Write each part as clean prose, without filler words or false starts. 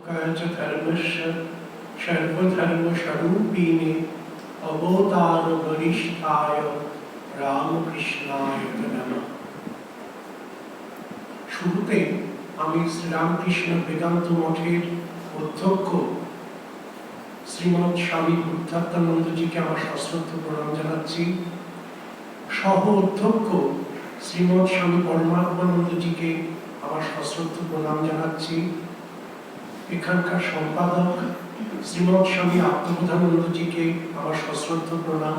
धर्मस्य सर्वधर्मस्वरूपिणे अवतारवरिष्ठाय रामकृष्णाय नमः। শুরুতে আমি শ্রীরামকৃষ্ণ বেদান্ত মঠের অধ্যক্ষ শ্রীমৎ স্বামী বুদ্ধাত্মানন্দজিকে আমার সশ্রদ্ধ প্রণাম জানাচ্ছি। সহ অধ্যক্ষ শ্রীমৎ স্বামী পরমাত্মানন্দজিকে আমার সশ্রদ্ধ প্রণাম জানাচ্ছি। এখানকার সম্পাদক শ্রীমৎ স্বামী আত্মবোধানন্দজিকে আমার সশ্রদ্ধ প্রণাম।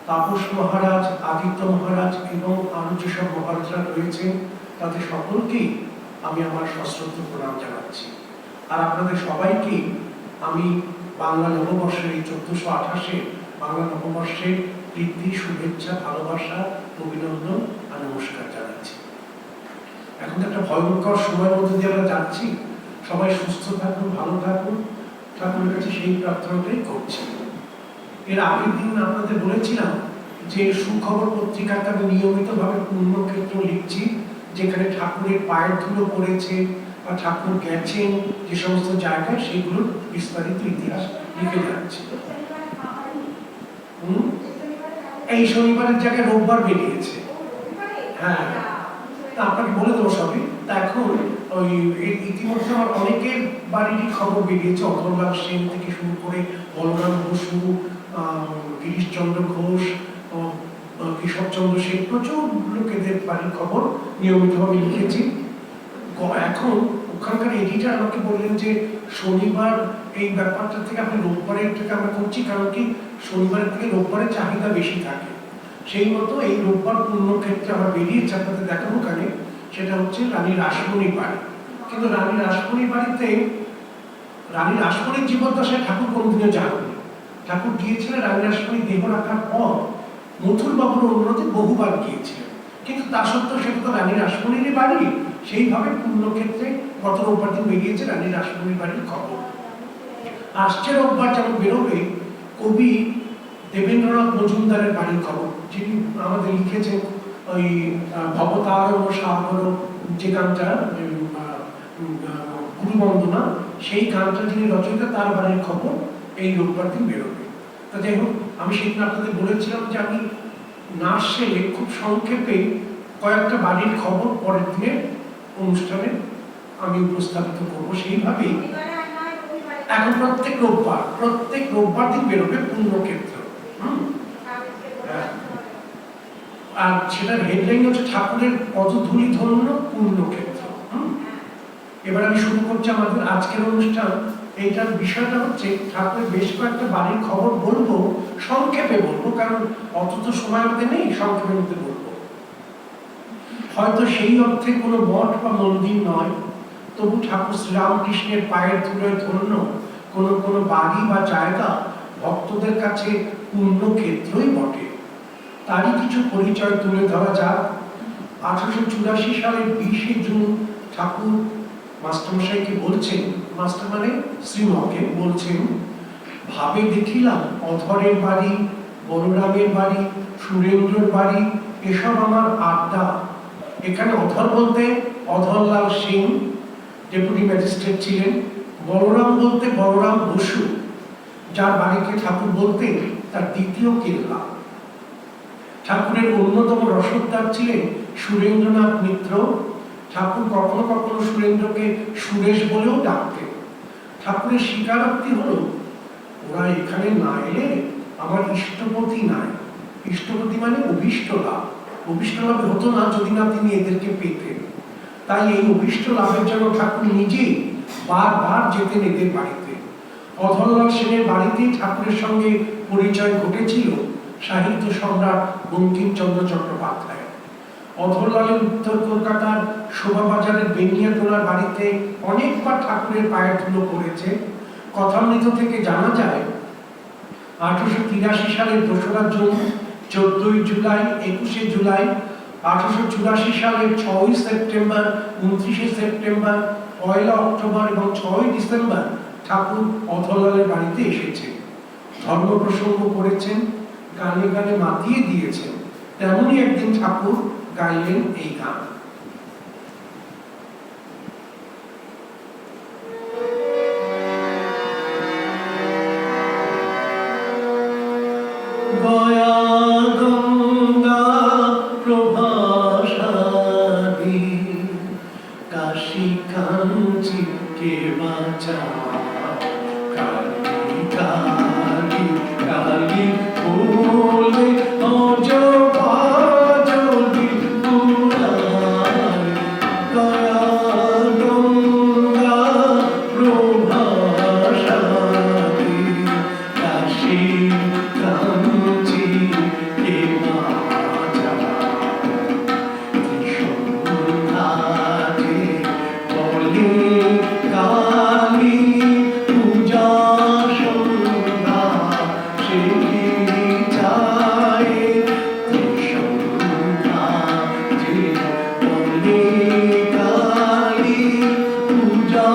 তাপস মহারাজ, আদিত্য মহারাজ এবং আরো যেসব মহারাজরা রয়েছেন তাদের সকলকেই আমি আমার সশ্রদ্ধ প্রণাম জানাচ্ছি। আর আপনাদের সবাইকে আমি বাংলা নববর্ষের এই 1428-এ বাংলা নববর্ষের প্রীতি, শুভেচ্ছা, ভালোবাসা, অভিনন্দন আর নমস্কার জানাচ্ছি। এখন একটা ভয়ঙ্কর সময়ের মধ্যে দিয়ে আমরা যাচ্ছি। সবাই সুস্থ থাকুন, ভালো থাকুন, ঠাকুরের কাছে সেই প্রার্থনাটাই করছি। এর আগের দিন আপনাদের বলেছিলাম যে সুখবর পত্রিকাতে আমি নিয়মিতভাবে পুণ্যক্ষেত্র লিখছি, যেখানে ঠাকুরের পায়ের ধুলো পড়েছে বা ঠাকুর গেছেন যে সমস্ত জায়গায়, সেগুলোর বিস্তারিত ইতিহাস লিখে যাচ্ছে। এই শনিবারের জায়গায় রোববার বেরিয়েছে। হ্যাঁ, তা আপনাকে বলে দেবো সবই। তা এখন ওই ইতিমধ্যে আমার অনেকের বাড়িরই খবর বেরিয়েছে, অধরলাল সেন থেকে শুরু করে বলরাম বসু, গিরিশচন্দ্র ঘোষ, কেশবচন্দ্র সেন, প্রচুর লোকেদের বাড়ির খবর নিয়মিতভাবে লিখেছি। এখন ওখানকার এডিটার আমাকে বললেন যে শনিবার এই ব্যাপারটা থেকে আপনি রোববারের থেকে আমরা করছি, কারণ কি শনিবারের থেকে রোববারের চাহিদা বেশি থাকে। সেই মতো এই রোববার পুণ্যক্ষেত্রে আমার বেরিয়েছে, আপনাদের দেখাবো কানে। সেটা হচ্ছে রানী রাসমণির বাড়ি। কিন্তু রানী রাসমণির বাড়িতে রানী রাসমণির জীবদ্দশায় ঠাকুর কোনদিনও যাননি। ঠাকুর গিয়েছিলেন রানী রাসমণির দেহ রাখার পর মথুর বাবুর অনুরোধে বহুবার গিয়েছিলেন, কিন্তু তা সত্ত্বেও সেটা তো রানী রাসমণিরই বাড়ি। সেইভাবে পুণ্যক্ষেত্রে গত রোববার দিন বেরিয়েছে রানী রাসমণির বাড়ির খবর। আসছে রোববার যেমন বেরোবে কবি দেবেন্দ্রনাথ মজুমদারের বাড়ির খবর, যিনি আমাদের লিখেছেন ওই ভবতারণ সাগর যে গানটা, গুরুবন্দনা, সেই গানটা যিনি রচয়িতা, তার বাড়ির খবর এই রোববার দিন বেরোবে। তা যাই হোক, আমি সেদিন আপনাদের বলেছিলাম যে আমি নার্সেলে খুব সংক্ষেপে কয়েকটা বাড়ির খবর পরের দিনের অনুষ্ঠানে আমি উপস্থাপিত করবো। সেইভাবেই এখন প্রত্যেক রোববার দিন বেরোবে পুণ্যক্ষেত্র। আর সেটার হেডলাইন হচ্ছে ঠাকুরের পদধূলি ধন্য পুণ্যক্ষেত্র। এবার আমি শুরু করছি আমাদের আজকের অনুষ্ঠান। এইটার বিষয়টা হচ্ছে ঠাকুরের বেশ কয়েকটা বাড়ির খবর বলবো, সংক্ষেপে বলবো, কারণ অত তো সময় আমাদের নেই, সংক্ষেপের মধ্যে বলবো। হয়তো সেই অর্থে কোনো মঠ বা মন্দির নয়, তবু ঠাকুর শ্রীরামকৃষ্ণের পায়ের ধুলোয় ধন্য কোনো কোনো বাড়ি বা জায়গা ভক্তদের কাছে পুণ্যক্ষেত্রই বটে। তারই কিছু পরিচয় তুলে ধরা যাক। 1884 সালের 20 জুন ঠাকুর মাস্টারমশাইকে বলছেন, মাস্টার মানে শ্রীমকে বলছেন, ভাবে দেখিলাম অধরের বাড়ি, বলরামের বাড়ি, সুরেন্দ্রর বাড়ি, এসব আমার আড্ডা। এখানে অধর বলতে অধরলাল সিং, ডেপুটি ম্যাজিস্ট্রেট ছিলেন। বলরাম বলতে বলরাম বসু, যার বাড়িকে ঠাকুর বলতেন তার দ্বিতীয় কেল্লা। ঠাকুরের অন্যতম রসদদার ছিলেন সুরেন্দ্রনাথ মিত্র। ঠাকুর কখনো কখনো সুরেন্দ্রকে সুরেশ বলেও ডাকতেন। ঠাকুরের স্বীকারোক্তি হলো, ওরা এখানে না এলে আমার ইষ্টপতি নাই। ইষ্টপতি মানে অভীষ্ট লাভ। অভীষ্ট লাভ হতো না যদি না তিনি এদেরকে পেতেন। তাই এই অভীষ্ট লাভের জন্য ঠাকুর নিজেই বারবার যেতেন এদের বাড়িতে। অধরলাল সেনের বাড়িতেই ঠাকুরের সঙ্গে পরিচয় ঘটেছিল সাহিত্য সম্রাট বঙ্কিমচন্দ্র চট্টোপাধ্যায়। অধরলালের উত্তর কলকাতার শোভাবাজারের বেনিয়াটোলার বাড়িতে অনেকবার ঠাকুরের পায়ের ধুলো পড়েছে। কথামৃত থেকে জানা যায় 1883 সালের 2রা জুন, 14ই জুলাই, 21শে জুলাই, 1884 সালের 6ই সেপ্টেম্বর, 29শে সেপ্টেম্বর, 1 অক্টোবর এবং 6ই ডিসেম্বর ঠাকুর অধরলালের বাড়িতে এসেছেন। ধর্ম প্রসঙ্গ করেছেন, গানে গানে মাতিয়ে দিয়েছেন। তেমনই একদিন ঠাকুর গাইলেন এই গান। কাঞ্চি কে বাঁচায়, কালী কালী কালী বলে অজপা যদি পুরায়, দয়া গঙ্গা প্রভাসারী, কাশী কাঞ্চি কে বাঁচায়, ত্রিসন্ধ্যাতে বলে কালী পূজা সন্ধ্যা সে চায়, ত্রিসন্ধ্যাতে বলে কালী পূজা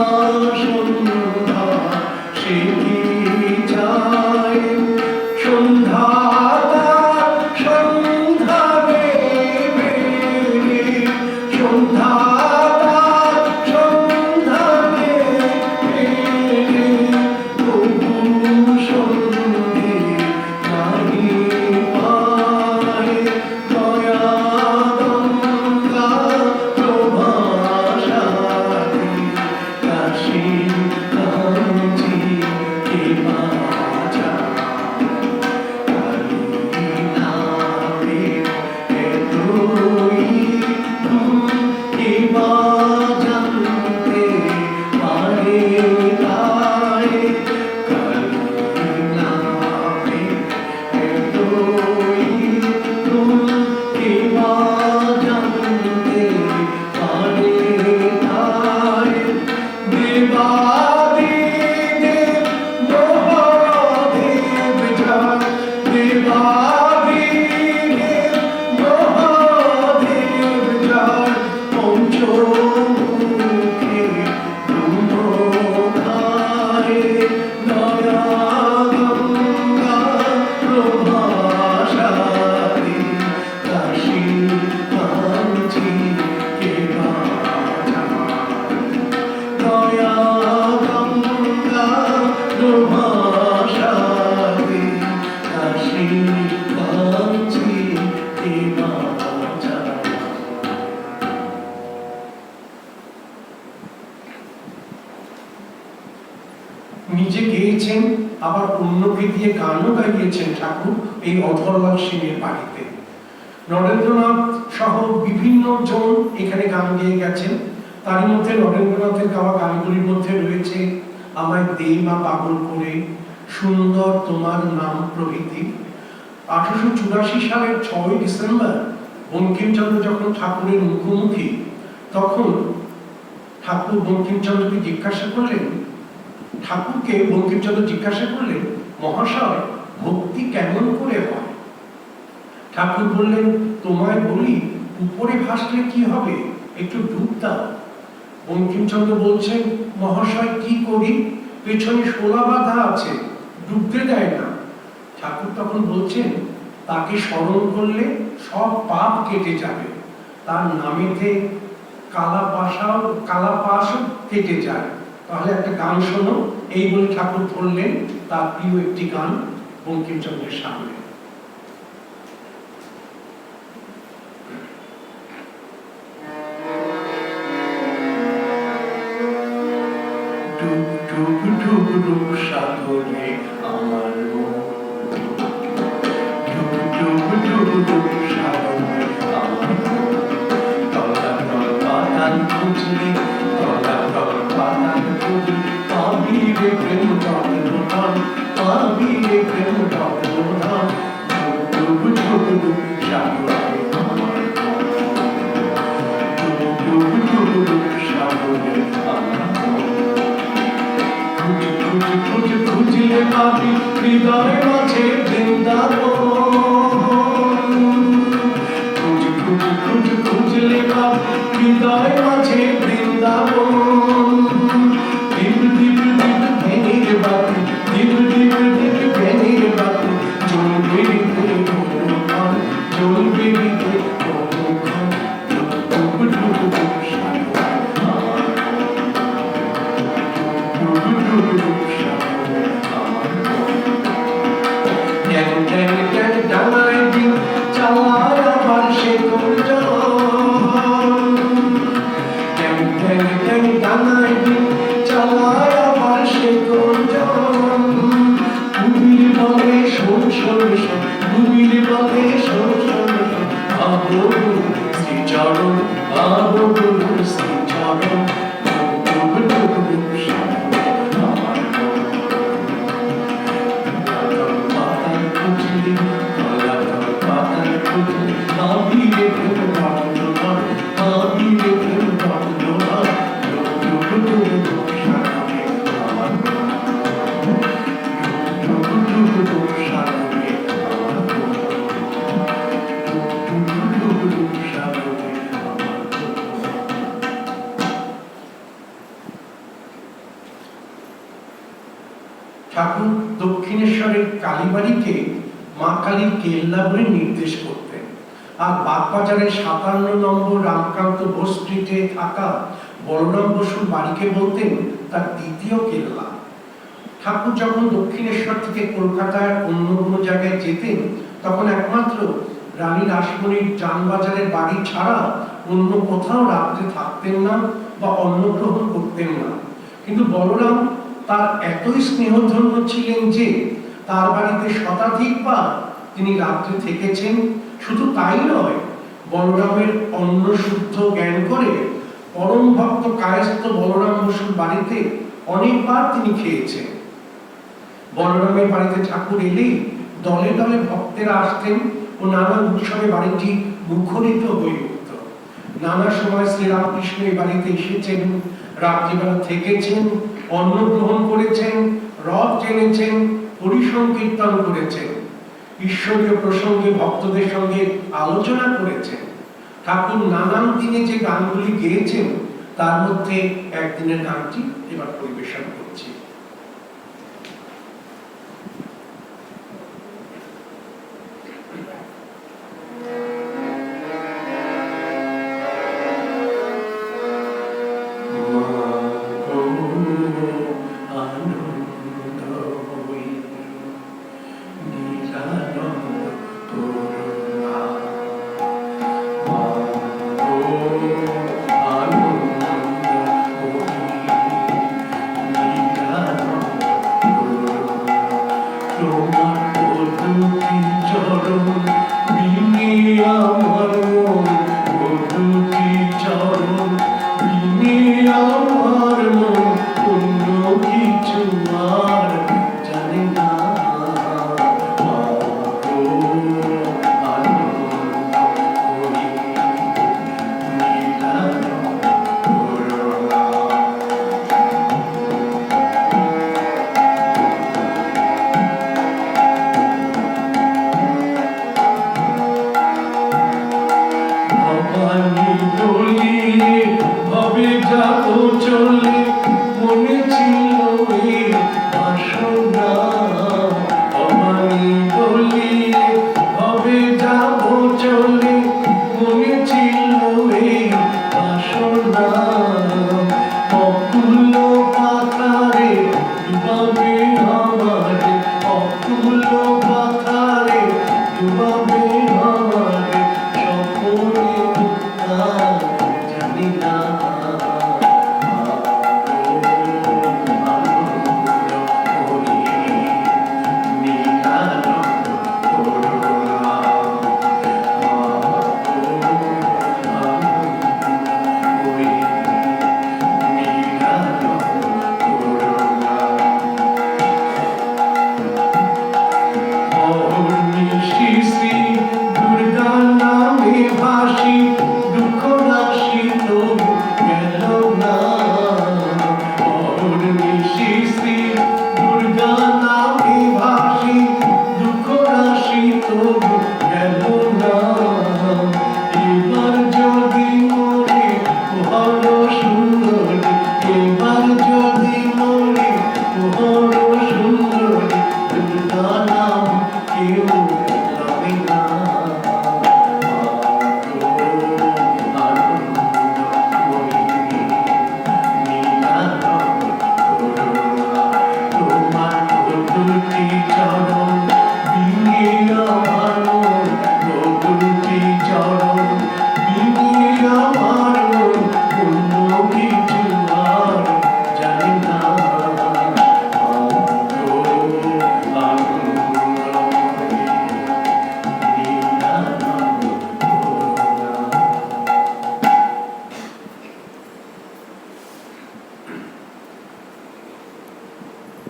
সন্ধ্যা সে চায়, সন্ধ্যা সন্ধ্যা দেবে সন্ধ্যা সন্ধ্যা দেবে, তবু সন্ধে নাহি পায়, দয়া গঙ্গা প্রভাসারী, কাশী কাঞ্চি কে বাঁচায়, কালী নামে এতই গুণ কে বা জানতে পারে তাই, কালী নামে এতই গুণ কে বা জানতে পারে তাই, দেবাদিদেব মহাদেব যার, দেবাদিদেব মহাদেব যার, পঞ্চমুখে ব্রহ্ম খায়, দয়া গঙ্গা প্রভাসারী, কাশী কাঞ্চি কে বাঁচায়, দয়া গঙ্গা প্রভাসারী, কাশী কাঞ্চি কে বাঁচায়। নিজে গেয়েছেন, আবার অন্যকে দিয়ে গানও গাইয়েছেন ঠাকুর এই অধরলাল সেনের বাড়িতে। নরেন্দ্রনাথ সহ বিভিন্ন জন এখানে গান গেয়ে গেছেন। তার মধ্যে নরেন্দ্রনাথের গাওয়া গানগুলির মধ্যে রয়েছে আমায় দে মা পাগল করে, সুন্দর তোমার নাম প্রভৃতি। 1884 সালের 6 ডিসেম্বর বঙ্কিমচন্দ্র যখন ঠাকুরের মুখোমুখি, তখন ঠাকুর বঙ্কিমচন্দ্রকে জিজ্ঞাসা করলেন, ঠাকুরকে বঙ্কিমচন্দ্র জিজ্ঞাসা করলেন, মহাশয় ভক্তি কেমন করে হয়? ঠাকুর বললেন, তোমায় বলি উপরে ভাসলে কি হবে, একটু ডুব দাও। বঙ্কিমচন্দ্র বলছেন, মহাশয় কি করি, পেছনে শোলা বাঁধা আছে, ডুবতে দেয় না। ঠাকুর তখন বলছেন, তাকে স্মরণ করলে সব পাপ কেটে যাবে, তার নামেতে কালা পাশও কেটে যায়। তাহলে একটা গান শোনো, এই বলে ঠাকুর ধরলেন তার প্রিয় একটি গান বঙ্কিমচন্দ্রের সামনে। ডুব ডুব ডুব ডুব সাগরে আমার মন, ডুব ডুব ডুব ডুব সাগরে আমার মন, তলাতল পাতাল খুঁজলে, তলাতল পাতাল খুঁজলে, পাবি রে প্রেম রত্নধন, পাবি রে প্রেম রত্নধন, ডুব ডুব ডুব সাগরে আমার মন, ডুব ডুব ডুব ডুব সাগরে আমার মন, খুঁজলে পাবি হৃদয় মাঝে বৃন্দাবন, খুঁজলে পাবি হৃদয় মাঝে বৃন্দাবন, দীপ দীপ দীপ ভেঙে বাতি, দীপ দীপ দীপ ভেঙে বাতি, জ্বলবে হৃদয় ভগবান, জ্বলবে হৃদয় ভগবান, ডুব ডুব ডুব ডুব সাগরে আমার মন, ডুব ডুব ডুব সাগরে আমার মন, ট্যাং ট্যাং ট্যাং ডাঙায় দিন চালায় আবার সে তোর জল, ট্যাং ট্যাং ট্যাং ডাঙায় ঠাকুর দক্ষিণেশ্বরের কালীবাড়িকে মা কালীর কেল্লা বলে নির্দেশ করতেন, আর বাগবাজারের 57 নম্বর রামকান্ত বোস স্ট্রিটে থাকা বলরাম বসুর বাড়িকে বলতেন তার দ্বিতীয় কেল্লা। ঠাকুর যখন দক্ষিণেশ্বর থেকে কলকাতার অন্য কোনো জায়গায় যেতেন, তখন একমাত্র রানী রাসমণির জানবাজারের বাড়ি ছাড়া অন্য কোথাও রাত্রে থাকতেন না বা অন্নগ্রহণ করতেন না। কিন্তু বলরাম তার এতই স্নেহধন্য ছিলেন যে তার বাড়িতে শতাধিকবার তিনি রাত্রে থেকেছেন। শুধু তাই নয়, বলরামের অন্ন শুদ্ধ জ্ঞান করে পরম ভক্ত কায়স্থ বলরাম বসুর বাড়িতে অনেকবার তিনি খেয়েছেন। বলরামের বাড়িতে ঠাকুর এলে দলে দলে ভক্তেরা আসতেন ও নানা উৎসবে বাড়িটি মুখরিত হয়ে উঠত। নানা সময় শ্রীরামকৃষ্ণ এই বাড়িতে এসেছেন, রাত্রিবেলা থেকেছেন, অন্ন গ্রহণ করেছেন, রথ টেনেছেন, হরিসংকীর্তন করেছেন, ঈশ্বরীয় প্রসঙ্গে ভক্তদের সঙ্গে আলোচনা করেছেন। ঠাকুর নানান দিনে যে গানগুলি গেয়েছেন তার মধ্যে একদিনের গানটি এবার পরিবেশন করছি।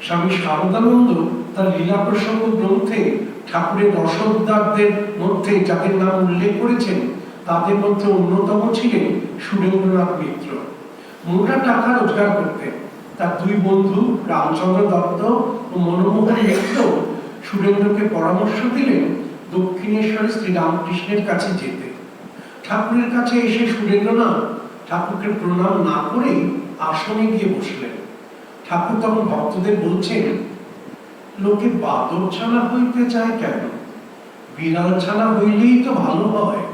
স্বামী শারদানন্দ তার লীলা প্রসঙ্গ গ্রন্থে ঠাকুরের রসোদ্ধারদের মধ্যে যাদের নাম উল্লেখ করেছেন তাদের মধ্যে অন্যতম ছিলেন সুরেন্দ্রনাথ মিত্র। মোটা টাকা রোজগার করতেন। তার দুই বন্ধু রামচন্দ্র দত্ত ও মনমোহন মিত্র সুরেন্দ্রকে পরামর্শ দিলেন দক্ষিণেশ্বরে শ্রীরামকৃষ্ণের কাছে যেতে। ঠাকুরের কাছে এসে সুরেন্দ্রনাথ ঠাকুরকে প্রণাম না করে আসনে গিয়ে বসলেন। ঠাকুর তখন ভক্তদের বলছেন, লোকে বাদর ছানা হইতে চায় কেন? বিড়াল ছানা হইলেই তো ভালো হয়।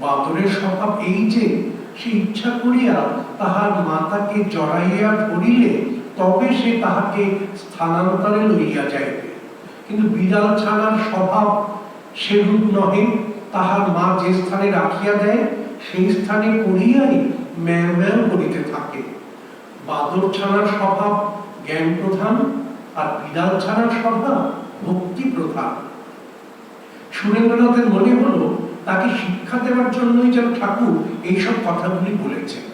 বাদরের স্বভাব এই যে সে ইচ্ছা করিয়া তাহার মাতাকে জড়াইয়া ধরিলে তবে সে তাহাকে স্থানান্তরে লইয়া যাইবে, কিন্তু বিড়াল ছানার স্বভাব সেরূপ নহে। তাহার মা যে স্থানে রাখিয়া দেয় সেই স্থানে পড়িয়াই ম্যাও ম্যাও করিতে থাকে। বাদর ছানার স্বভাব জ্ঞান প্রধান, আর বিড়াল ছানার স্বভাব ভক্তি প্রধান। সুরেন্দ্রনাথের মনে হলো তাকে শিক্ষা দেওয়ার জন্যই যেন ঠাকুর এইসব কথাগুলি বলেছেন।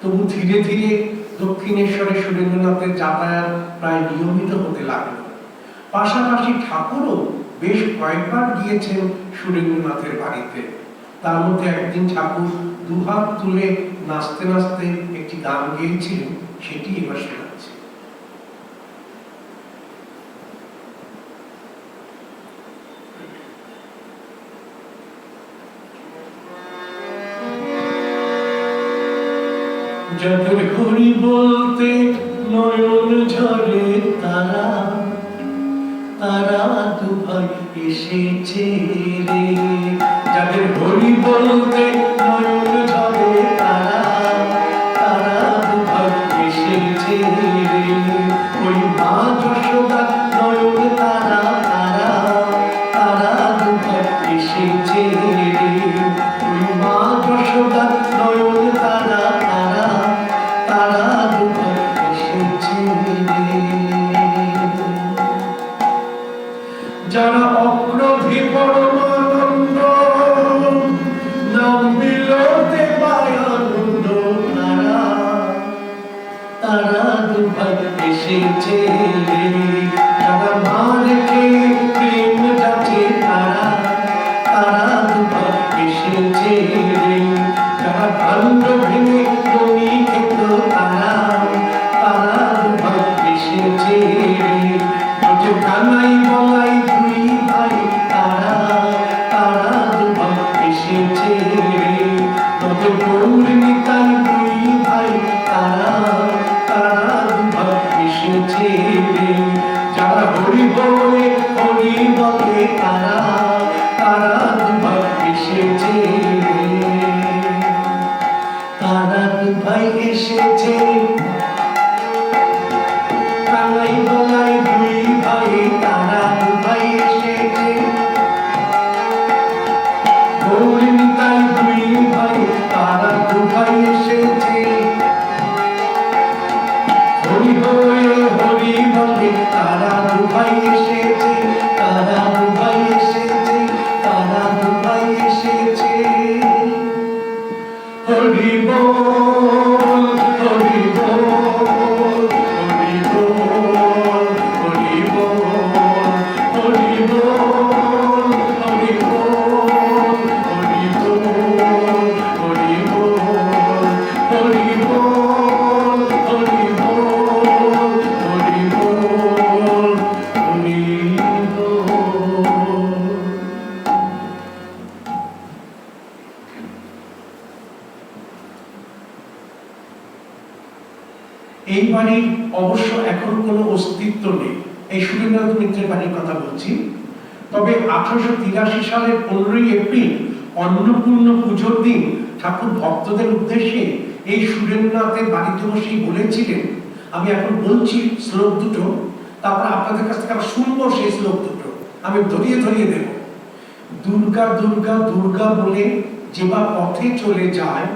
তবু ধীরে ধীরে দক্ষিণেশ্বরে সুরেন্দ্রনাথের যাতায়াত প্রায় নিয়মিত হতে লাগলো। পাশাপাশি ঠাকুরও বেশ কয়েকবার গিয়েছেন সুরেন্দ্রনাথের বাড়িতে। তার মধ্যে একদিন ঠাকুর দুহাত তুলে নাচতে নাচতে একটি গান গেয়েছিলেন, সেটি এবার শোনাচ্ছি। যাদের হরি বলতে নয়ন ঝরে তারা, তারা দুভাই এসেছে রে। যাদের হরি বলতে নয়ন ঝরে তারা, তারা দুভাই এসেছে রে। ওই মা যশোদা নয়ন তারা, তারা, তারা দুভাই এসেছে রে। ওই মা যশোদা নয়ন তারা, তারা, তারা দুভাই এসেছে রে। যারা অগ্রধি পরমানন্দ নাম বিলোতে পায় আনন্দ, তারা, তারা দুভাই এসেছে রে। যারা মা রেখে প্রেম যাচ্ছে তারা, তারা দুভাই এসেছে রে। যারা ভাণ্ড ভেঙে জমি খেত তারা, তারা দুভাই এসেছে রে। যে কানাই বলাই দুই ভাই তারা, তারা দুভাই এসেছে রে। তবে গৌর নিতাই দুই ভাই তারা, তারা দুভাই এসেছে রে। যারা হরি বলে হরি বলে তারা, তারা দুভাই এসেছে রে। তারা দুভাই এসেছে। কানাই বলাই দুই ভাই তারা দুভাই এসেছে। গৌর নিতাই দুই ভাই তারা দুভাই এসেছে। হরি হয়ে হরি বলে তারা দুভাই এসেছে, তারা দুভাই এসেছে, তারা দুভাই এসেছে। হরি বল হরি বল হরি বল হরি বল হরি বল হরি বল হরি বল হরি বল হরি বল হরি বল হরি বল হরি বল। এই বাড়ির অবশ্য এখন কোনো অস্তিত্ব নেই, এই সুরেন্দ্রনাথ মিত্রের বাড়ির কথা বলছি। তবে 1883 সালের 15ই এপ্রিল অন্নপূর্ণ পুজোর দিন ঠাকুর ভক্তদের উদ্দেশ্যে এই সুরেন্দ্রনাথের বাড়িতে বসেই বলেছিলেন, আমি এখন বলছি শ্লোক দুটো, তারপর আপনাদের কাছ থেকে আবার শুনবো সেই শ্লোক দুটো, আমি ধরিয়ে ধরিয়ে দেব। দুর্গা দুর্গা দুর্গা বলে যে বা পথে চলে যায়,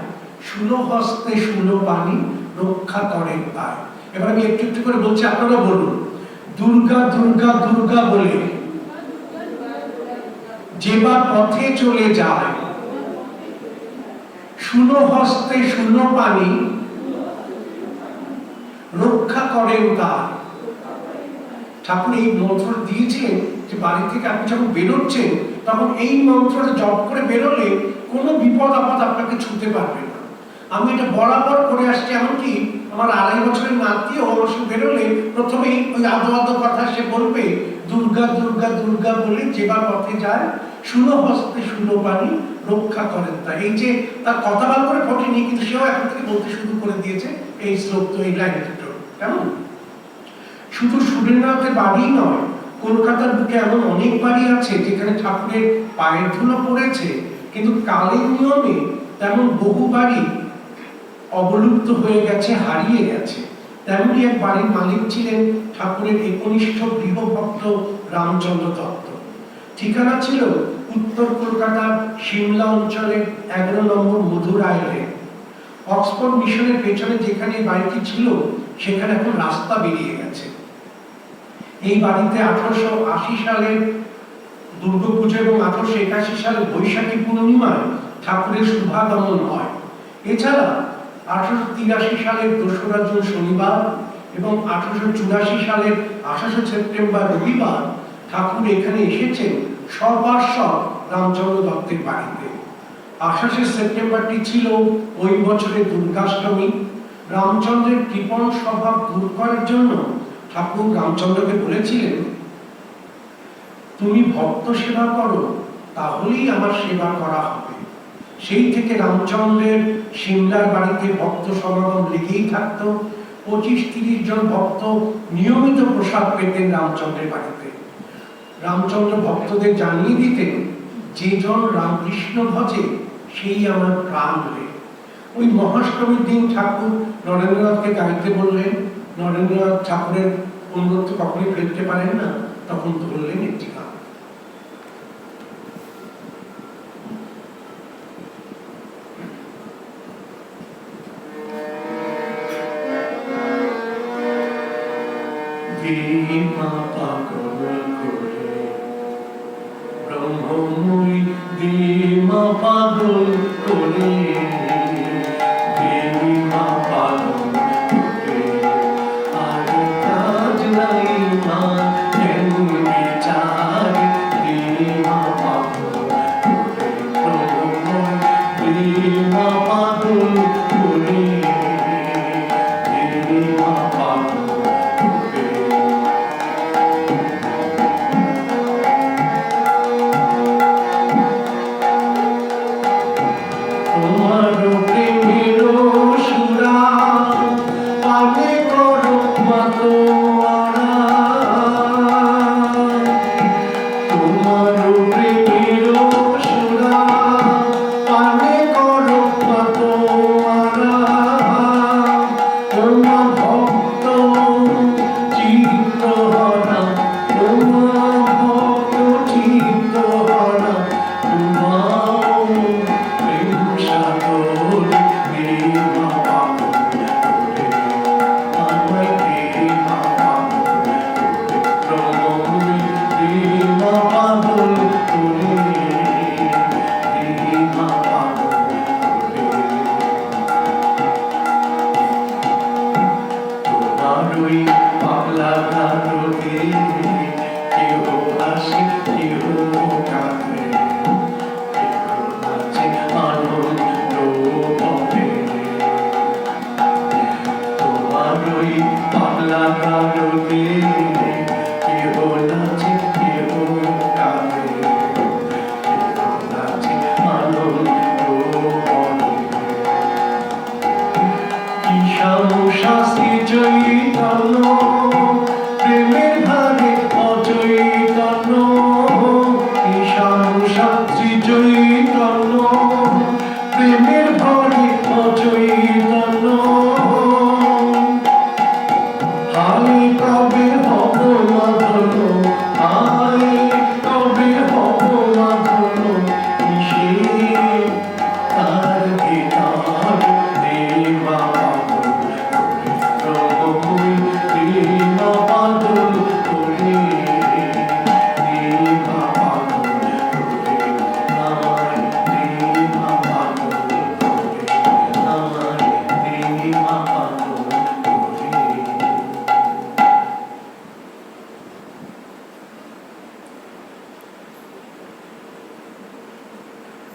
শুলো হস্তে শুলো পানি রক্ষা করেন তাই। এবার আমি একটু একটু করে বলছি, আপনারা বলুন। দুর্গা দুর্গা দুর্গা বলে যে বা পথে চলে যায়, শুলো হস্তে শুলো পানি রক্ষা করেন তাই। ঠাকুর এই মন্ত্র দিয়েছিলেন যে বাড়ি থেকে আপনি যখন বেরোচ্ছেন তখন এই মন্ত্রটা জপ করে বেরোলে কোনো বিপদ আপদ আপনাকে ছুঁতে পারবে না। আমি এটা বরাবর করে আসছি, এমনকি আমার 2.5 বছরের নাতিও আমার সঙ্গে বেরোলে প্রথমেই ওই আদো আদো কথা সে বলবে, দুর্গা দুর্গা দুর্গা বলে যে বা পথে যায়, শুলো হস্তে শুলো পানি রক্ষা করেন তাই। এই যে তার কথা বার করে ফোটেনি, কিন্তু সেও এখন থেকে বলতে শুরু করে দিয়েছে এই শ্লোক, তো এই লাইন দুটো কেমন। শুধু সুরেন্দ্রনাথের বাড়ি নয়, কলকাতার বুকে এমন অনেক বাড়ি আছে যেখানে ঠাকুরের পায়ের ধুলো পড়েছে, কিন্তু কালের নিয়মে তেমন বহু বাড়ি অবলুপ্ত হয়ে গেছে, হারিয়ে গেছে। তেমনি এক বাড়ির মালিক ছিলেন ঠাকুরের একনিষ্ঠ গৃহভক্ত রামচন্দ্র দত্ত। ঠিকানা ছিল উত্তর কলকাতার সিমলা অঞ্চলের 11 নম্বর মধুরায় লেন। অক্সফোর্ড মিশনের পেছনে যেখানে বাড়িটি ছিল সেখানে এখন রাস্তা বেরিয়ে গেছে। এই বাড়িতে 1880 সালের দুর্গাপূজা এবং 1881 সালের বৈশাখী পূর্ণিমায় ঠাকুরের শুভাগমন হয়। এছাড়া 1883 সালের 2রা জুন শনিবার এবং 1884 সালের 28 সেপ্টেম্বর রবিবার ঠাকুর এখানে এসেছেন সপার্শ্বদ রামচন্দ্র দত্তের বাড়িতে। 28 সেপ্টেম্বরটি ছিল ওই বছরের দুর্গাষ্টমী। রামচন্দ্রের কৃপণ স্বভাব দূর করার জন্য ঠাকুর রামচন্দ্রকে বলেছিলেন, তুমি ভক্ত সেবা করো, তাহলেই আমার সেবা করা হবে। সেই থেকে রামচন্দ্রের সিমলার বাড়িতে ভক্ত সমাগম লেগেই থাকত। 25-30 জন ভক্ত নিয়মিত প্রসাদ পেতেন রামচন্দ্রের বাড়িতে। রামচন্দ্র ভক্তদের জানিয়ে দিতেন, যে জন রামকৃষ্ণ ভজে সেই আমার প্রাণ রে। ওই মহাষ্টমীর দিন ঠাকুর নরেন্দ্রনাথকে গাইতে বললেন। নরেন্দ্রনাথ ঠাকুরের অনুরোধ কখনই ফেলতে পারেন না, তখন ধরলেন একটি গান। ব্রহ্মময়ী দিমা পাগল করে, দিমা পাগল করে, আর কাজ নাই মা কেন বিচার, দিমা পাগল করে, ব্রহ্মময়ী দিমা পাগল করে, দিমা পাগল করে।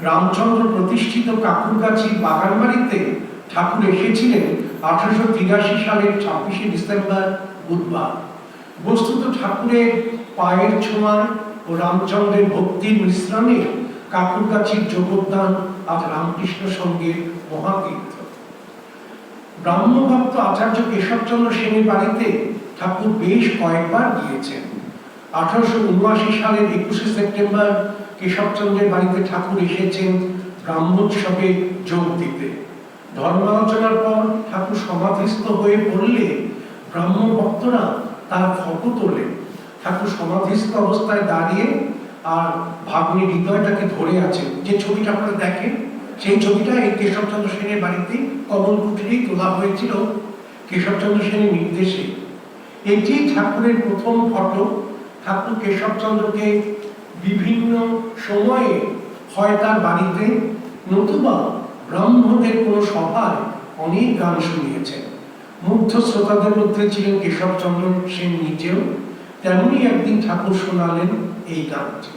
রামচন্দ্র প্রতিষ্ঠিত কাকুরগাছির বাগান বাড়িতে ঠাকুর এসেছিলেন 1883 সালের 26 ডিসেম্বর বুধবার। বস্তুত ঠাকুরের পায়ের ছোঁয়া ও রামচন্দ্রের ভক্তির মিশ্রণে কাকুরগাছির যোগদান আজ রামকৃষ্ণ সঙ্গের মহাতীর্থ। ব্রাহ্মভক্ত আচার্য কেশবচন্দ্র সেনের বাড়িতে ঠাকুর বেশ কয়েকবার গিয়েছেন। 1879 সালের 21শে সেপ্টেম্বর কেশবচন্দ্রের বাড়িতে ঠাকুর এসেছেন ব্রাহ্মোৎসবে যোগ দিতে। ধর্মালোচনার পর ঠাকুর সমাধিস্থ হয়ে পড়লে ব্রাহ্ম ভক্তরা তার ফটো তোলে। ঠাকুর সমাধিস্থ অবস্থায় দাঁড়িয়ে আর ভাগ্নে হৃদয়টাকে ধরে আছেন, যে ছবিটা আপনারা দেখেন সেই ছবিটা এই কেশবচন্দ্র সেনের বাড়িতে কমল কুটিরেই তোলা হয়েছিল কেশবচন্দ্র সেনের নির্দেশে। এটি ঠাকুরের প্রথম ফটো। ঠাকুর কেশবচন্দ্রকে বিভিন্ন সময়ে হয় তার বাড়িতে নতুবা ব্রাহ্মণদের কোনো সভায় অনেক গান শুনিয়েছেন। মুগ্ধ শ্রোতাদের মধ্যে ছিলেন কেশবচন্দ্র সেন নিজেও। তেমনি একদিন ঠাকুর শোনালেন এই গানটি।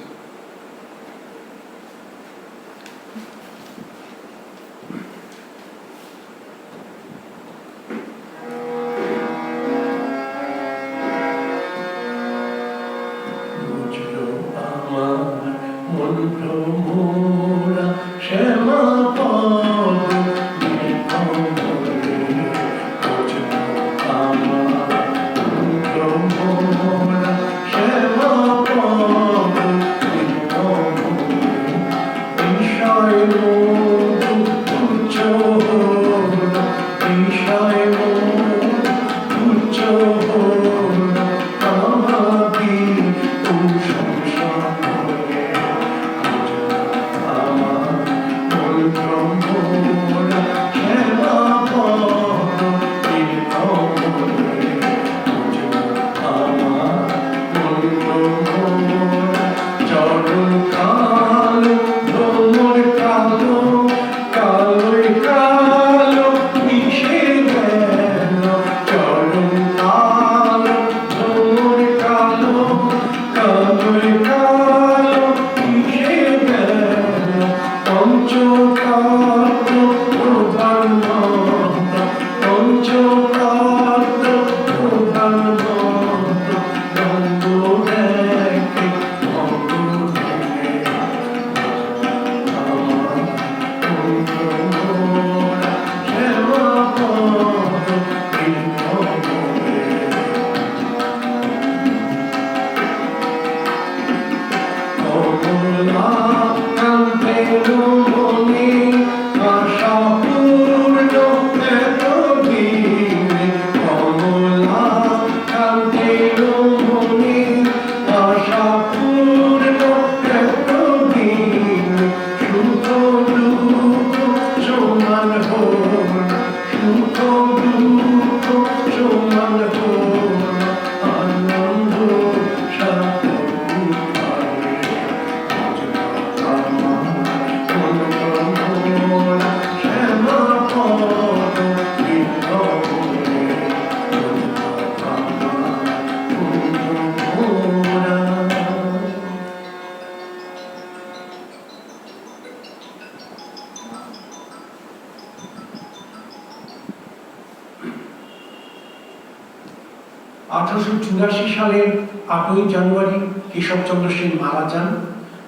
সালের 8ই জানুয়ারি কেশবচন্দ্র সেন মারা যান।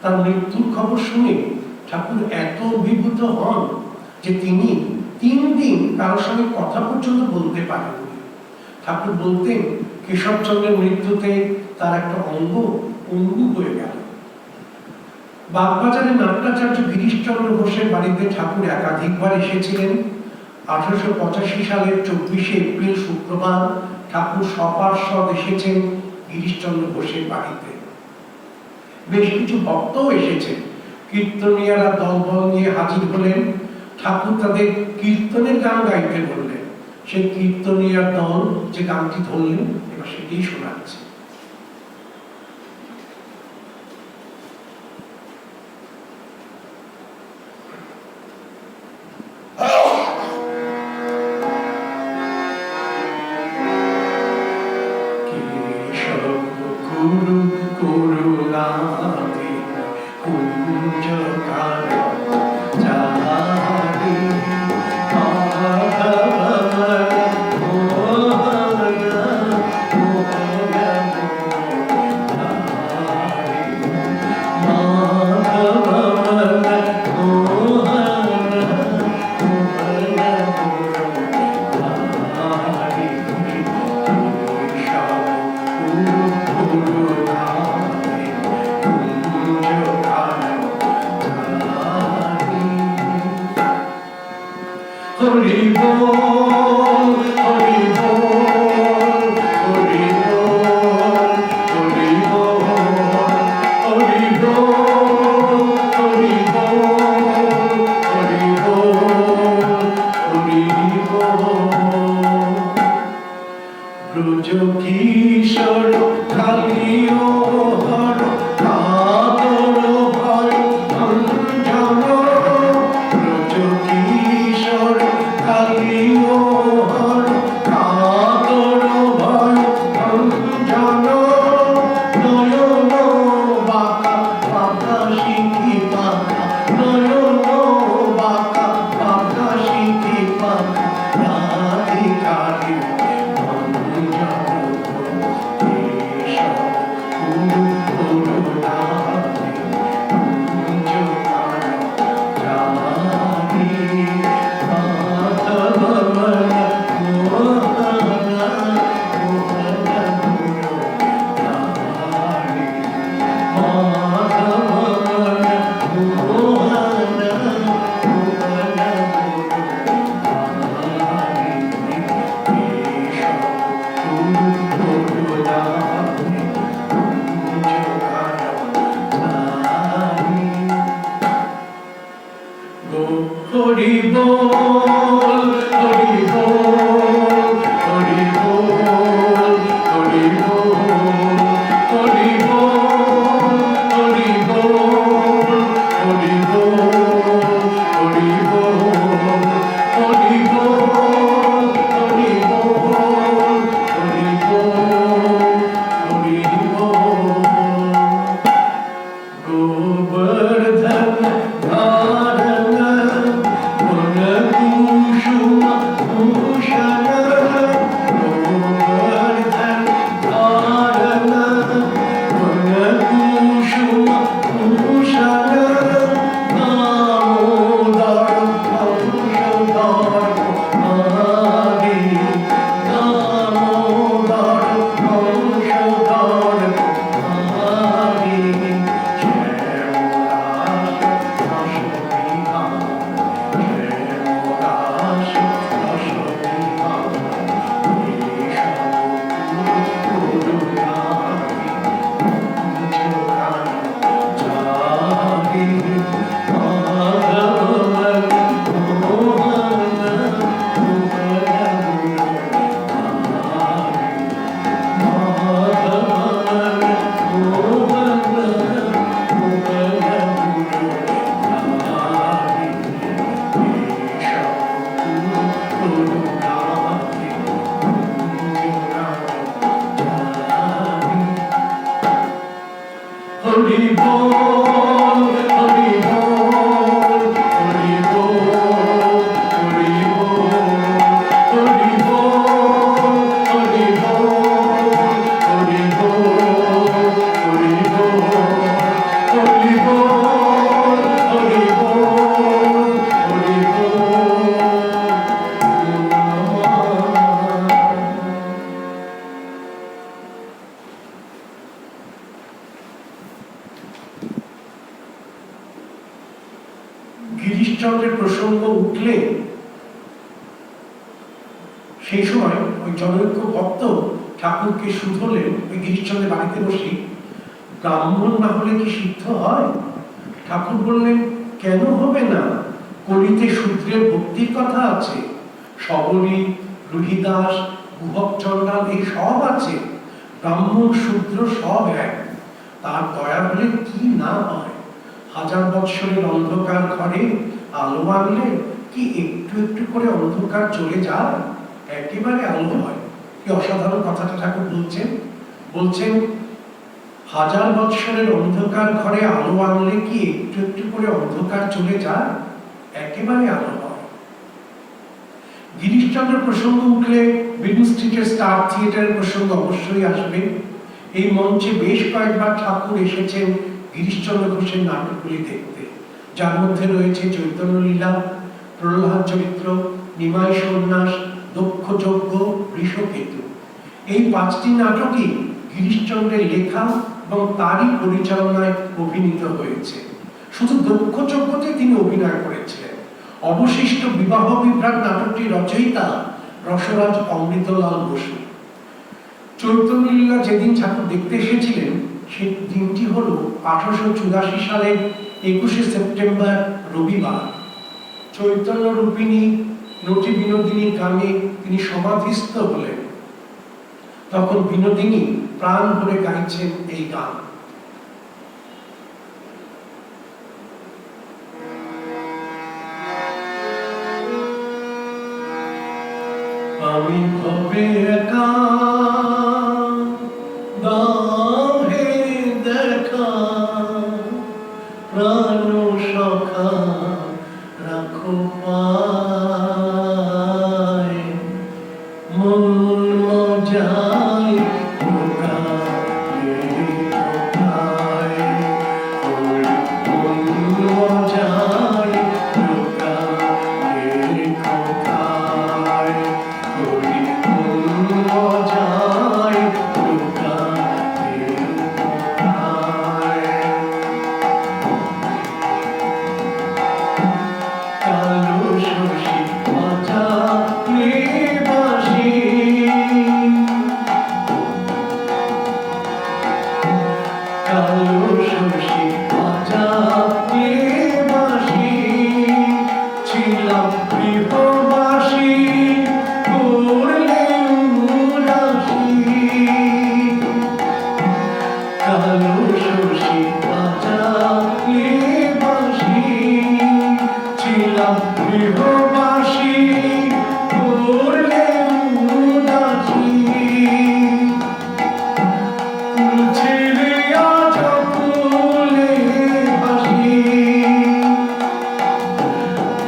তার মৃত্যুর খবর শুনে ঠাকুর এত অভিভূত হন যে তিনি 3 দিন কারোর সঙ্গে কথা পর্যন্ত বলতে পারেননি। ঠাকুর বলতেন কেশবচন্দ্রের মৃত্যুতে তার একটা অঙ্গ পঙ্গু হয়ে গেল। বাগবাজারে নাট্যাচার্য গিরিশচন্দ্র ঘোষের বাড়িতে ঠাকুর একাধিকবার এসেছিলেন। 1885 সালের 24শে এপ্রিল শুক্রবার ঠাকুর সপার্ষদ এসেছেন গিরিশচন্দ্র ঘোষের বাড়িতে। বেশ কিছু ভক্তও এসেছেন। কীর্তনীয়ারা দলবল নিয়ে হাজির হলেন। ঠাকুর তাদের কীর্তনের গান গাইতে বললেন। সেই কীর্তনীয়ার দল যে গানটি ধরলেন এবার সেটাই শোনাচ্ছে। Guru ব্রজ কিশোর কালিও হর কাতর ভয় অঞ্জন ব্রজ কিশোর কালিও হর কাতর ভয় অঞ্জন নয়ন বাঁকা বাঁকা শিখি বাঁকা নয়ন বাঁকা বাঁকা শিখি বাঁকা রাধিকারি হরি বল হরি বল হরি বল হরি বল হরি বল হরি বল হরি বল হরি বল হরি বল হরি বল হরি বল হরি বল গোবর্ধন হরি বল হরি বল হরি বল হরি বল হরি বল হরি বল হরি বল হরি বল হরি বল হরি বল হরি গিরিশচন্দ্রের প্রসঙ্গ উঠলে সেই সময় ওই জনৈক ভক্ত ঠাকুরকে শুধলেন ওই গিরিশচন্দ্রের বাড়িতে বসে, ব্রাহ্মণ না হলে কি সিদ্ধ হয়? ঠাকুর বললেন, কেন হবে না? কলিতে শূদ্রের ভক্তির কথা আছে, সবরী, রুহিদাস, গুহক চণ্ডাল এই সব আছে, ব্রাহ্মণ শূদ্র সব এক, তার দয়া হলে কি না হয়? হাজার বৎসরের অন্ধকার ঘরে আলো আনলে কি একটু একটু করে অন্ধকার চলে যায়? একেবারে আলো হয়। কি অসাধারণ কথাটা ঠাকুর বলছেন। বলছেন হাজার বৎসরের অন্ধকার ঘরে আলো আনলে কি একটু একটু করে অন্ধকার চলে যায়? একেবারে আলো হয়। গিরিশচন্দ্র প্রসঙ্গ উঠলে বিডন স্ট্রিটের স্টার থিয়েটারের প্রসঙ্গ অবশ্যই আসবে। এই মঞ্চে বেশ কয়েকবার ঠাকুর এসেছেন গিরিশচন্দ্র ঘোষের নাটকগুলি দেখতে, যার মধ্যে রয়েছে চৈতন্য লীলা, প্রহ্লাদ চরিত্র, নিমাই সন্ন্যাস, দক্ষ যজ্ঞ, বৃষকেতু। এই 5টি নাটকই গিরিশচন্দ্রের লেখা এবং তারই পরিচালনায় অভিনীত হয়েছে। শুধু দক্ষ যজ্ঞতে তিনি অভিনয় করেছিলেন। অবশিষ্ট বিবাহ বিভ্রাট নাটকটি রচয়িতা রসরাজ অমৃতলাল বসু। চৈতন্য লীলা যেদিন ঠাকুর দেখতে এসেছিলেন সেই দিনটি হলো 1884 সালের 21শে সেপ্টেম্বর রবিবার। চৈতন্য রূপিণী নটি বিনোদিনী গানে তিনি সমাধিস্থ হলেন। তখন বিনোদিনী প্রাণ ভরে গাইছেন এই গান। আমি কবে একা দাও হে দেখা, প্রাণ সখা রাখো পায়, মন মজায় কোথায় কোথায়, মন মজায় কোথায় কোথায়, মন মজায় কোথায় কোথায়। কালো শশী বাজালে বাঁশি, কালো শশী বাজালে বাঁশি, ছিলাম গৃহবাসী করলে উদাসী। কালো শশী বাজালে বাঁশি, ছিলাম গৃহবাসী করলে উদাসী। ফুল ছেড়ে আজ ফুলে ভাসি,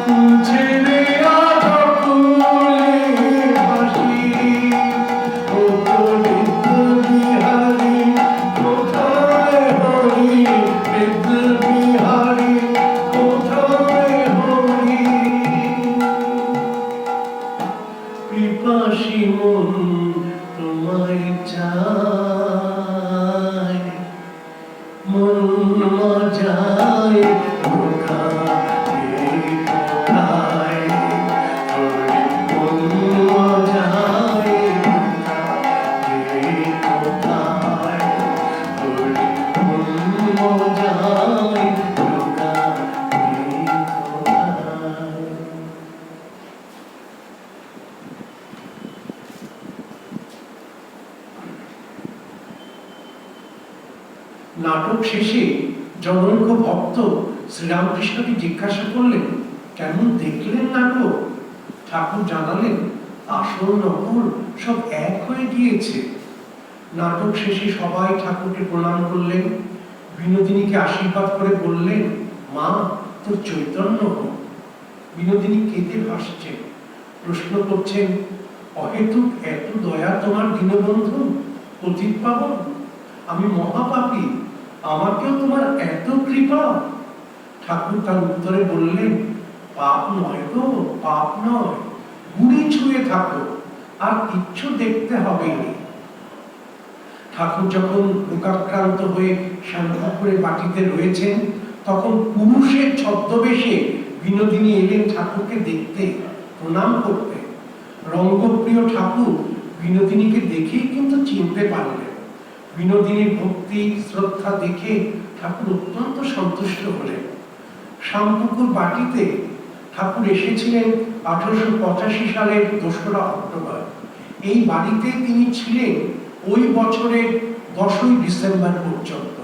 ফুল ছেড়ে আজ ফুলে ভাসি। ও বৃদ্ধ বিহারী কোথায় হরি, বৃদ্ধ বিহারী কোথায় হরি। পিপাসী মন তোমায় চায়, মন মজায় কোথায় কোথায়, মন মজায় কোথায় কোথায়, মন মজায় কোথায় কোথায়। নাটক শেষে জনৈক ভক্ত শ্রীরামকৃষ্ণকে জিজ্ঞাসা করলেন, কেমন দেখলেন নাটক? ঠাকুর জানালেন, আসল নকল সব এক হয়ে গিয়েছে। নাটক শেষে সবাই ঠাকুরকে প্রণাম করলেন, বিনোদিনীকে আশীর্বাদ করে বললেন, মা তোর চৈতন্য হোক। বিনোদিনী কেঁদে ভাসছেন, প্রশ্ন করছেন, অহেতুক এত দয়া তোমার দীনবন্ধু পতিত পাবন, আমি মহাপাপী, আমাকেও তোমার এত কৃপা? ঠাকুর তার উত্তরে বললেন, পাপ নয় গো, পাপ নয়, গুড়ি ছুঁয়ে থাকো, আর কিচ্ছু দেখতে হবে না। ঠাকুর যখন রোগাক্রান্ত হয়ে শ্যামপুকুরে বাটিতে রয়েছেন, তখন পুরুষের ছদ্মবেশে বিনোদিনী এলেন ঠাকুরকে দেখতে, প্রণাম করতে। রঙ্গপ্রিয় ঠাকুর বিনোদিনীকে দেখেই কিন্তু চিনতে পারলেন। বিনোদিনীর ভক্তি শ্রদ্ধা দেখে ঠাকুর অত্যন্ত সন্তুষ্ট হলেন। শ্যামপুকুর বাটিতে ঠাকুর এসেছিলেন 1885 সালের 2রা অক্টোবর। এই বাড়িতে তিনি ছিলেন ওই বছরের 10ই ডিসেম্বর পর্যন্ত।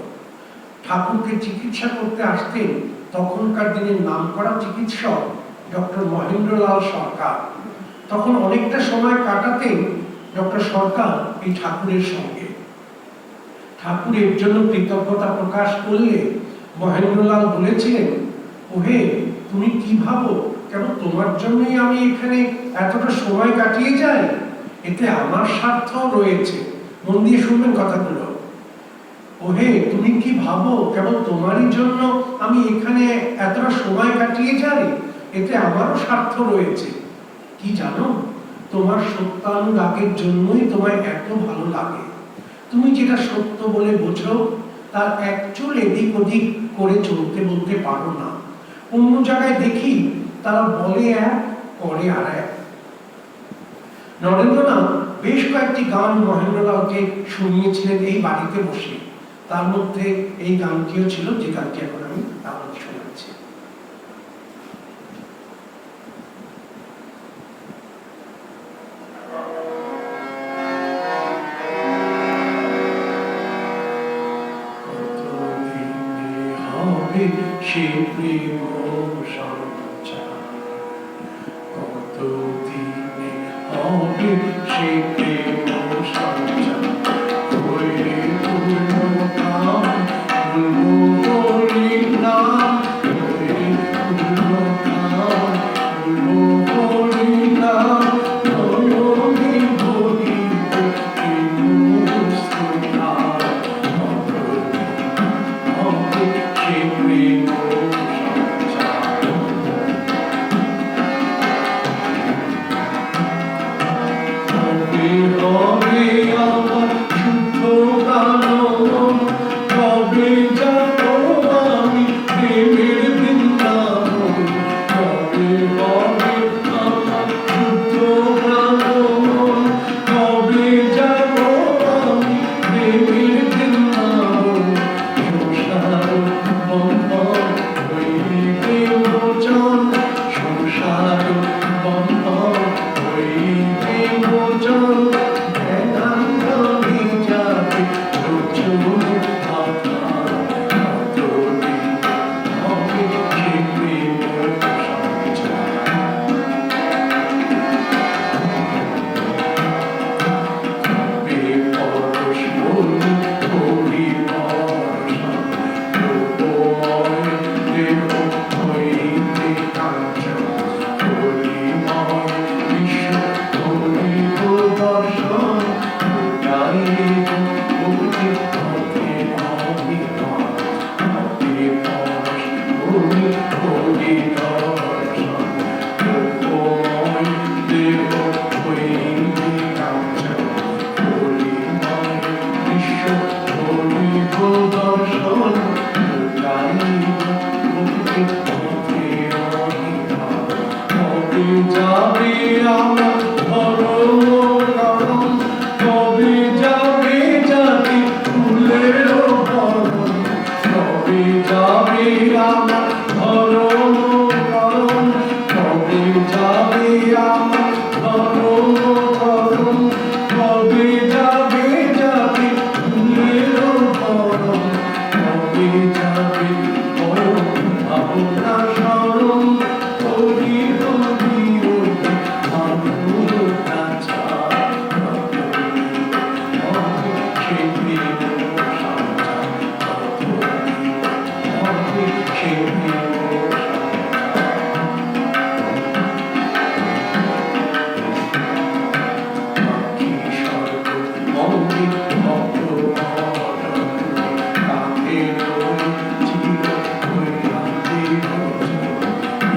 ঠাকুরকে চিকিৎসা করতে আসতেন তখনকার দিনের নামকরা চিকিৎসক ডক্টর মহেন্দ্রলাল সরকার। তখন অনেকটা সময় কাটাতেন ডক্টর সরকার এই ঠাকুরের সঙ্গে। ঠাকুরের জন্য কৃতজ্ঞতা প্রকাশ করলে মহেন্দ্রলাল বলেছিলেন, ওহে তুমি কি ভাবো কেন তোমার জন্যই আমি এখানে এতটা সময় কাটিয়ে যাই? এতে আমার স্বার্থ রয়েছে। মন দিয়ে শুনবেন কথাগুলো। ওহে তুমি কি ভাবো কেবল তোমারই জন্য আমি এখানে এতটা সময় কাটিয়ে যাই? এতে আমারও স্বার্থ রয়েছে। কি জানো, তোমার সত্যানুরাগের জন্যই তোমায় এত ভালো লাগে। তুমি যেটা সত্য বলে বোঝো তার এক চুল এদিক ওদিক করে চলতে বলতে পারো না। অন্য জায়গায় দেখি তারা বলে এক, করে আর এক। নরেন্দ্রনাথ বেশ কয়েকটি গান মহেন্দ্রলালকে শুনিয়েছিলেন এই বাড়িতে বসে। তার মধ্যে এই গানটিও ছিল, যে গানটি এখন আমি আপনাদের শোনাচ্ছি। সে প্রেম সঞ্চার, কতদিনে হবে সে প্রেম সঞ্চার, হয়ে পূর্ণ কাম বলবো হরির নাম, হয়ে পূর্ণ কাম বলবো হরির নাম, নয়নে ভরিব প্রেম স্তোত্র, হবে সে প্রেম সঞ্চার। হবে হবে আমার শুদ্ধ কানন, কবে যাব আমি প্রেমের বৃন্দাবন, কবে হবে আমার শুদ্ধ কানন, কবে যাব আমি প্রেমের বৃন্দাবন, সংসার বন্ধন হইবে মোচন, সংসার বন্ধন হইবে মোচন, জ্ঞানাঞ্জলি যাবে লোচন আধার, কতদিন হবে সে প্রেম সঞ্চার। কবে পরশ বলি করি বর্ষা, রূপময় দেহ হইতে কাঞ্চন, হরিময় বিশ্ব হরিব দর্শন, লুটাইব মুক্তি পথে অভিমান, কবে পরশ বলি করি দর্শন, রূপময় দেহ হইতে কাঞ্চন, হরিময় বিশ্ব হরিব দর্শন, লুটাইব মুক্তি পথে অভিমান, কবে যাবে আমার ধর্ম করণ, কবে যাবে জাতি ফুলের ভরণ, কবে যাবে আমার ধর্ম করণ, কবে যাবে আমার ধর্ম করণ, কবে যাবে জাতি ফুলের ভরণ, কবে যাবে পরম ভাবনা স্মরণ, হরি হরি হরি আনন্দ কাছার, কতদিন হবে সে প্রেম সঞ্চার, কতদিন হবে সে প্রেম সঞ্চার। পাখি স্বর্গ মন্দির ভক্ত মরণ, কাকে রই চির হইয়াতে ভজন,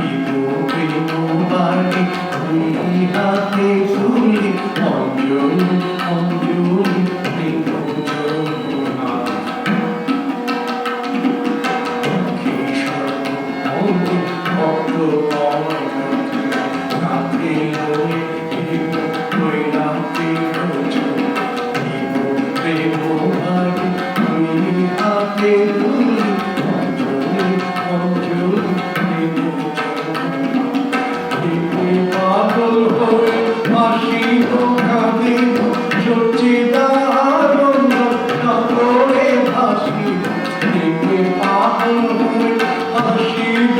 ইব প্রেম বাণী দুই হাতে তুলি, অঞ্জলি অঞ্জলি প্রেম যমুনা, পাখি স্বর্গ মন্দির ভক্ত মরণ, কাকে রই চির হইয়াতে ভজন, ইব প্রেম বাণী দুই হাতে তুলি, অঞ্জলি অঞ্জলি প্রেম যমুনা, প্রেমে পাগল হয়ে আসিব কাঁদিব, সচ্চিদানন্দ সাগরে ভাসিব, প্রেমে পাগল হয়ে আসিব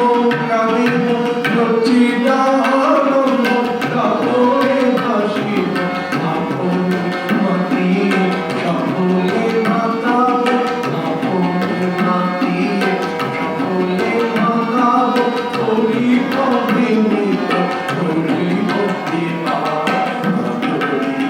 কাঁদিব, সচ্চিদানন্দ সাগরে ভাসিব, আপনি মাতিয়ে সকলে মাতাব, আপনি মাতিয়ে সকলে মাতাব, হরি কবে নিত হরি ভক্তি পাব, কতদিন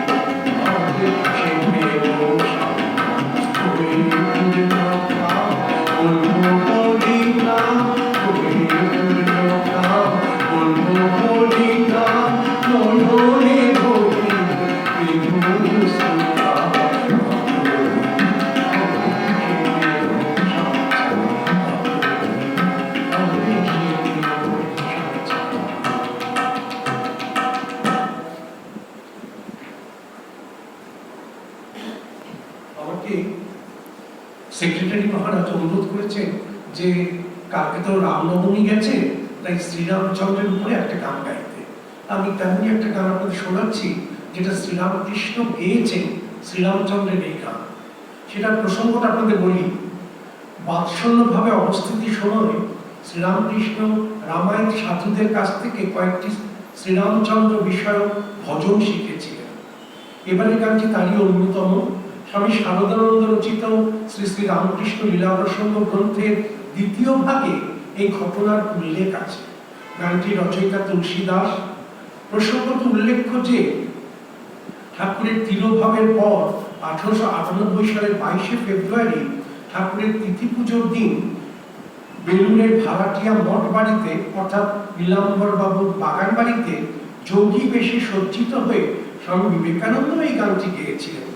হবে সে প্রেম সঞ্চার, হয়ে পূর্ণ কাম বলবো হরি নাম, হয়ে পূর্ণ কাম বলবো হরি নাম, নয়নে ভরিব প্রেম স্তোত্র, কতদিন হবে সে প্রেম সঞ্চার, কতদিন হবে সে প্রেম সঞ্চার। আমাকে সেক্রেটারি মহারাজ অনুরোধ করেছেন যে কালকে তো রামনবমী গেছে, তাই শ্রীরামচন্দ্রের উপরে একটা গান গাইতে। আমি তেমনি একটা গান আপনাদের শোনাচ্ছি, যেটা শ্রীরামকৃষ্ণ গেয়েছেন শ্রীরামচন্দ্রের এই গান। সেটার প্রসঙ্গটা আপনাদের বলি। বাৎসল্যভাবে অবস্থিতির সময় শ্রীরামকৃষ্ণ রামায়ণ সাধুদের কাছ থেকে কয়েকটি শ্রীরামচন্দ্র বিষয়ক ভজন শিখেছিলেন। এবারে গানটি তারই অন্যতম। স্বামী শারদানন্দ রচিত শ্রী শ্রী রামকৃষ্ণ লীলা প্রসঙ্গ গ্রন্থের দ্বিতীয় ভাগে এই ঘটনার উল্লেখ আছে। গানটি রচয়িতা তুলসী দাস। প্রসঙ্গত উল্লেখ্য যে ঠাকুরের তিরোভাবের পর 1898 সালের 22শে ফেব্রুয়ারি ঠাকুরের তিথি পুজোর দিন বেলুড়ের ভাড়াটিয়া মঠ বাড়িতে অর্থাৎ নীলাম্বর বাবুর বাগান বাড়িতে যোগী বেশে সজ্জিত হয়ে স্বামী বিবেকানন্দ এই গানটি গেয়েছিলেন।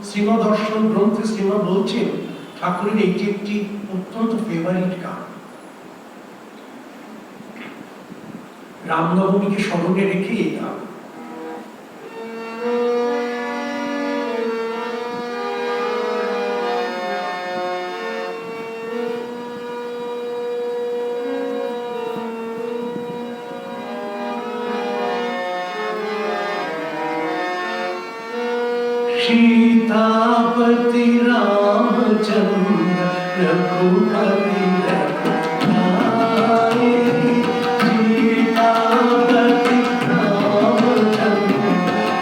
শ্রীমদর্শন গ্রন্থে শ্রীমা বলছেন ঠাকুরের এইটি একটি অত্যন্ত ফেভারিট গান। রামনবমীকে স্মরণে রেখে এই গান। सीतापति रामचंद्र रघुपति रघुनाथे, सीतापति रामचंद्र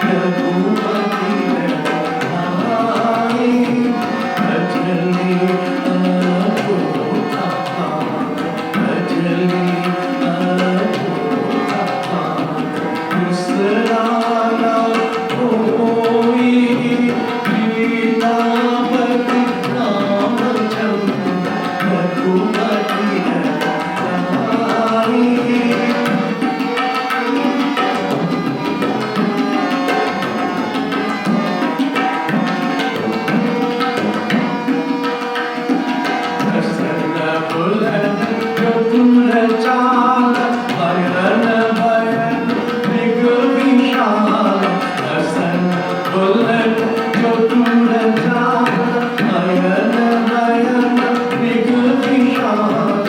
रघुपति रघुनाथे, अजले अजोता अजले अजोता विसराना कोई सीतापति रामचंद्र रघुपति रघुनाथे। प्रसन्न बुलंद चतुर चाल बयन बयन मृग विशाल, प्रसन्न बुलंद चतुर चाल बयन बयन मृग विशाल,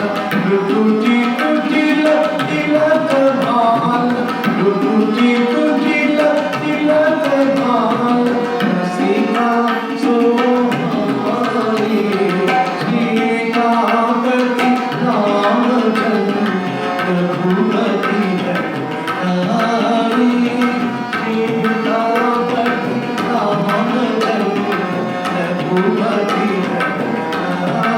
लुटुटी कुटिल तिलक भाल, लुटुटी कुटिल तिलक भाल, रसिका सोहारी सीतापति रामचंद्र रघुपति रघुनाथे, सीतापति रामचंद्र रघुपति रघुनाथे।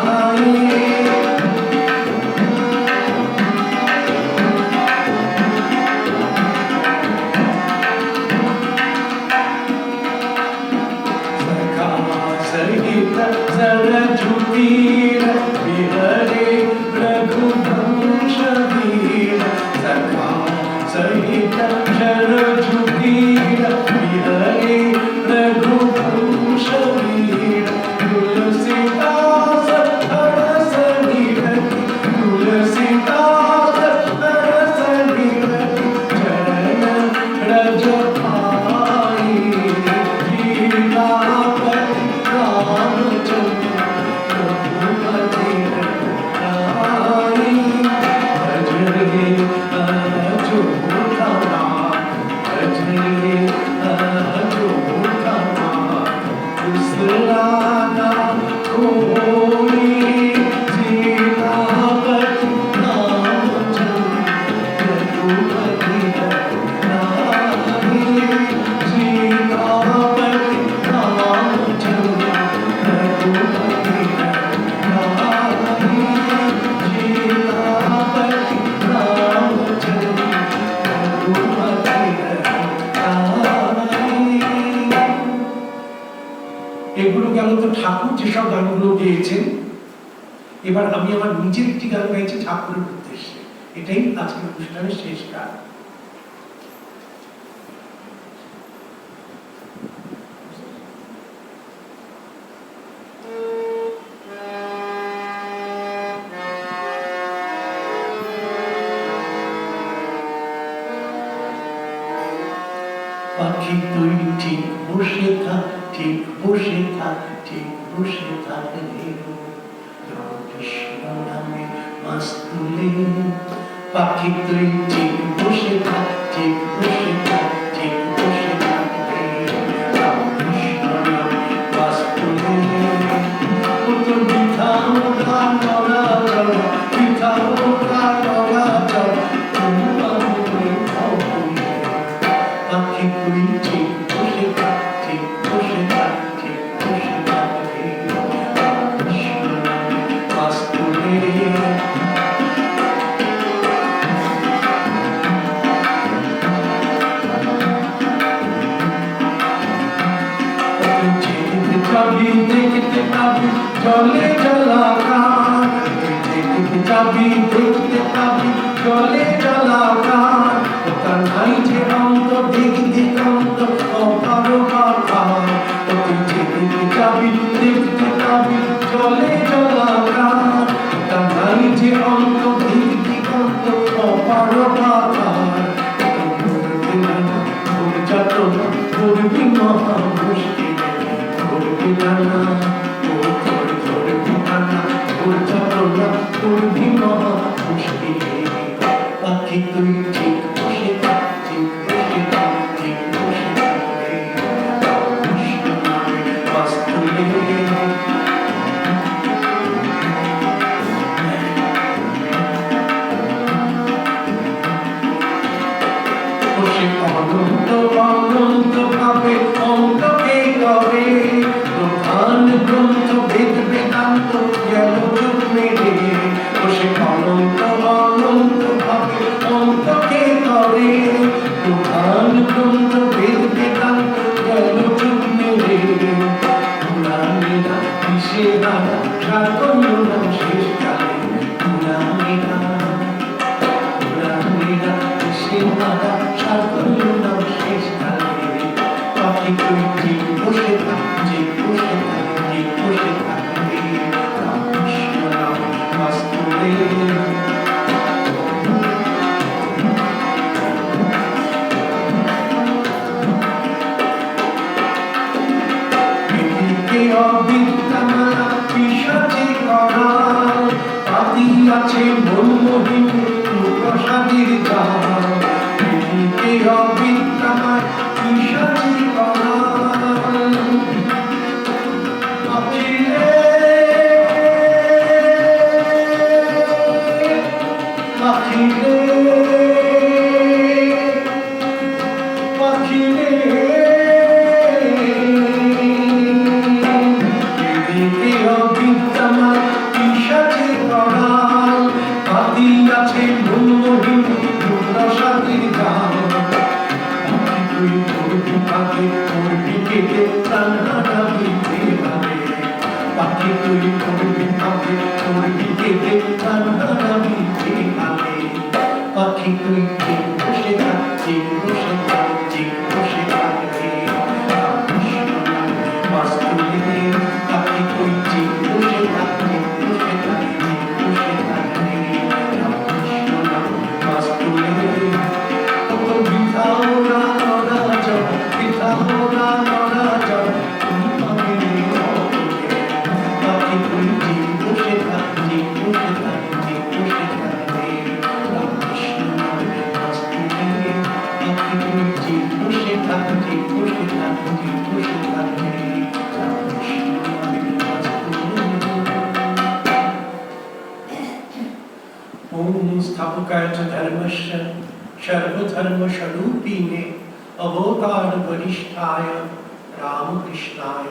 सखा सहित सरजुतीर विहरे रघुवंश वीर, सखा सहित सरजुतीर विहरे रघुवंश वीर, तुलसीदास हरस निरति, तुलसीदास हरस निरति, चरण रज पाई, सीतापति रामचंद्र रघुपति रघुनाथे, अजरे अजोता अजरे अजोता विसराना कोई सीतापति रामचंद्र रघुपति रघुनाथे, सीतापति रामचंद्र रघुपति रघुनाथे, सीतापति रामचंद्र रघुपति रघुनाथे। এগুলো গেল তো ঠাকুর যেসব গানগুলো গেয়েছেন। এবার আমি আমার নিজের একটি গান গাইছি ঠাকুরের উদ্দেশ্যে। এটাই আজকের অনুষ্ঠানের শেষ গান। পাখি তুই ঠিক বসে থাক, ঠিক বসে থাক, ঠিক বসে থাক রে, কৃষ্ণ নামে মাছ তুলে। পাখি তুই ঠিক বসে থাক, ঠিক বসে থাক, ঠিক বসে থাক রে, কৃষ্ণ নামে মাছ তুলে। ও তোর বৃথা উঠা নড়া চড়া যাবি দেখতে পাবি জলে জলাকার, যেদিকে যাবি দেখতে পাবি জলে জলাকার, ওটার নাই যে অন্ত দিক দিগন্ত অপার পাথার, তুই যেদিকে যাবি দেখতে পাবি জলে জলাকার, ওটার নাই যে অন্ত দিক দিগন্ত অপার পাথার, করবি মহা মুশকিলে, করবি নানা করবি নানা করবি মহা মুশকিলে। পাখি তুই ঠিক বসে থাক, ঠিক বসে থাক, ঠিক বসে থাক রে, কৃষ্ণ নামে বাস তুলে। বসে অনন্ত অনন্ত ভাবে অন্তকে করে, প্রধান গ্রন্থ বেদ বেদান্ত গেল যুগ মেরে, বসে অনন্ত অনন্ত ভাবে অন্তকে করে, প্রধান গ্রন্থ বেদ বেদান্ত গেল যুগ মেরে, পুরাণীরা দিশে হারা সাকল্য নাম শেষ কালে, পুরাণীরা দিশে হারা সাকল্য নাম শেষ কালে। পাখি তুই ঠিক বসে থাক, ঠিক বসে থাক, ঠিক বসে থাক রে, কৃষ্ণ নাম বাস তুলে। এদিকে অবিদ্যামালা পিশাচে করাল, পাতিয়াছে মনমোহিনী প্রসাদের জাল, এদিকে অবিদ্যামালা পিশাচে করাল, পাখিরে পাখিরে পাখিরে, এদিকে অবিদ্যামালা পিশাচে করাল, পাতিয়াছে মনমোহিনী প্রসাদের জাল, তুই করবি কাকে করবি কেটে প্রাণ হারাবি ভাবে, পাখি তুই করবি কাকে করবি কেটে প্রাণ হারাবি ভাবে। পাখি তুই ঠিক বসে থাক, ঠিক বসে থাক, ঠিক বসে থাক রে, কৃষ্ণ নামে বাস তুলে। পাখি তুই ঠিক বসে থাক, ঠিক বসে থাক, ঠিক বসে থাক রে, কৃষ্ণ নামে বাস তুলে। स्थापकाय च धर्मस्य सर्वधर्मस्वरूपिणे अवतार वरिष्ठाय रामकृष्णाय।